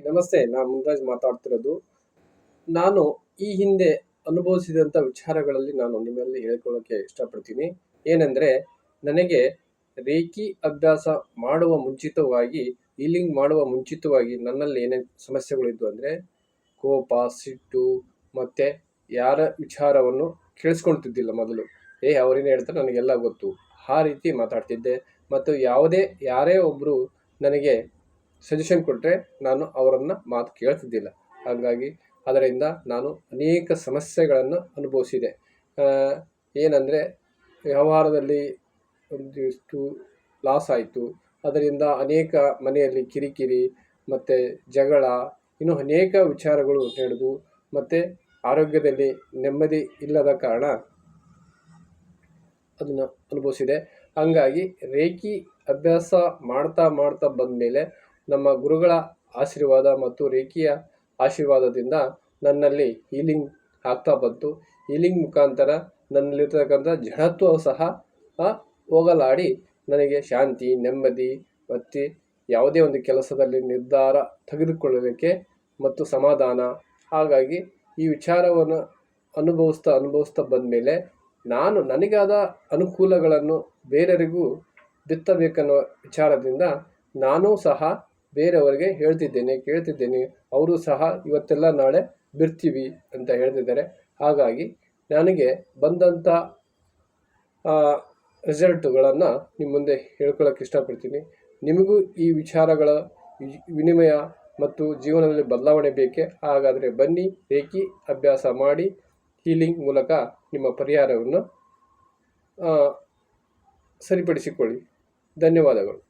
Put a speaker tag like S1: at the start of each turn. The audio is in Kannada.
S1: ನಮಸ್ತೆ, ನಾನು ಮುಂದಾಜ್ ಮಾತಾಡ್ತಿರೋದು. ನಾನು ಈ ಹಿಂದೆ ಅನುಭವಿಸಿದಂಥ ವಿಚಾರಗಳಲ್ಲಿ ನಾನು ನಿಮ್ಮಲ್ಲಿ ಹೇಳ್ಕೊಳ್ಳೋಕೆ ಇಷ್ಟಪಡ್ತೀನಿ. ಏನೆಂದರೆ, ನನಗೆ ರೇಖಿ ಅಭ್ಯಾಸ ಮಾಡುವ ಮುಂಚಿತವಾಗಿ, ಹೀಲಿಂಗ್ ಮಾಡುವ ಮುಂಚಿತವಾಗಿ ನನ್ನಲ್ಲಿ ಏನೇನು ಸಮಸ್ಯೆಗಳಿದ್ವು ಅಂದರೆ, ಕೋಪ, ಸಿಟ್ಟು ಮತ್ತು ಯಾರ ವಿಚಾರವನ್ನು ಕೇಳಿಸ್ಕೊಳ್ತಿದ್ದಿಲ್ಲ ಮೊದಲು. ಅವರೇನು ಹೇಳ್ತಾರೆ ನನಗೆಲ್ಲ ಗೊತ್ತು, ಆ ರೀತಿ ಮಾತಾಡ್ತಿದ್ದೆ. ಮತ್ತು ಯಾರೇ ಒಬ್ಬರು ನನಗೆ ಸಜೆಷನ್ ಕೊಟ್ಟರೆ ನಾನು ಅವರನ್ನು ಮಾತು ಕೇಳ್ತಿದ್ದಿಲ್ಲ. ಹಾಗಾಗಿ ಅದರಿಂದ ನಾನು ಅನೇಕ ಸಮಸ್ಯೆಗಳನ್ನು ಅನುಭವಿಸಿದೆ. ಏನಂದರೆ, ವ್ಯವಹಾರದಲ್ಲಿ ಒಂದಿಷ್ಟು ಲಾಸ್ ಆಯಿತು. ಅದರಿಂದ ಅನೇಕ ಮನೆಯಲ್ಲಿ ಕಿರಿಕಿರಿ ಮತ್ತು ಜಗಳ, ಇನ್ನೂ ಅನೇಕ ವಿಚಾರಗಳು ನಡೆದು, ಮತ್ತು ಆರೋಗ್ಯದಲ್ಲಿ ನೆಮ್ಮದಿ ಇಲ್ಲದ ಕಾರಣ ಅದನ್ನು ಅನುಭವಿಸಿದೆ. ಹಂಗಾಗಿ ರೇಖಿ ಅಭ್ಯಾಸ ಮಾಡ್ತಾ ಬಂದಮೇಲೆ ನಮ್ಮ ಗುರುಗಳ ಆಶೀರ್ವಾದ ಮತ್ತು ರೇಖಿಯ ಆಶೀರ್ವಾದದಿಂದ ನನ್ನಲ್ಲಿ ಹೀಲಿಂಗ್ ಆಗ್ತಾ ಬಂತು. ಹೀಲಿಂಗ್ ಮುಖಾಂತರ ನನ್ನಲ್ಲಿರ್ತಕ್ಕಂಥ ಜಡತ್ವವು ಸಹ ಹೋಗಲಾಡಿ ನನಗೆ ಶಾಂತಿ, ನೆಮ್ಮದಿ ಮತ್ತು ಯಾವುದೇ ಒಂದು ಕೆಲಸದಲ್ಲಿ ನಿರ್ಧಾರ ತೆಗೆದುಕೊಳ್ಳಲಿಕ್ಕೆ ಮತ್ತು ಸಮಾಧಾನ. ಹಾಗಾಗಿ ಈ ವಿಚಾರವನ್ನು ಅನುಭವಿಸ್ತಾ ಬಂದಮೇಲೆ ನಾನು ನನಗಾದ ಅನುಕೂಲಗಳನ್ನು ಬೇರೆಯವರಿಗೂ ಬಿತ್ತಬೇಕನ್ನೋ ವಿಚಾರದಿಂದ ನಾನೂ ಸಹ ಬೇರೆಯವರಿಗೆ ಕೇಳ್ತಿದ್ದೇನೆ. ಅವರು ಸಹ ಇವತ್ತೆಲ್ಲ ನಾಳೆ ಬಿಡ್ತೀವಿ ಅಂತ ಹೇಳ್ತಿದ್ದಾರೆ. ಹಾಗಾಗಿ ನನಗೆ ಬಂದಂಥ ರಿಸಲ್ಟುಗಳನ್ನು ನಿಮ್ಮ ಮುಂದೆ ಹೇಳ್ಕೊಳ್ಳೋಕೆ ಇಷ್ಟಪಡ್ತೀನಿ. ನಿಮಗೂ ಈ ವಿಚಾರಗಳ ವಿನಿಮಯ ಮತ್ತು ಜೀವನದಲ್ಲಿ ಬದಲಾವಣೆ ಬೇಕೇ? ಹಾಗಾದರೆ ಬನ್ನಿ, ರೇಖಿ ಅಭ್ಯಾಸ ಮಾಡಿ ಹೀಲಿಂಗ್ ಮೂಲಕ ನಿಮ್ಮ ಪರಿಹಾರವನ್ನು ಸರಿಪಡಿಸಿಕೊಳ್ಳಿ. ಧನ್ಯವಾದಗಳು.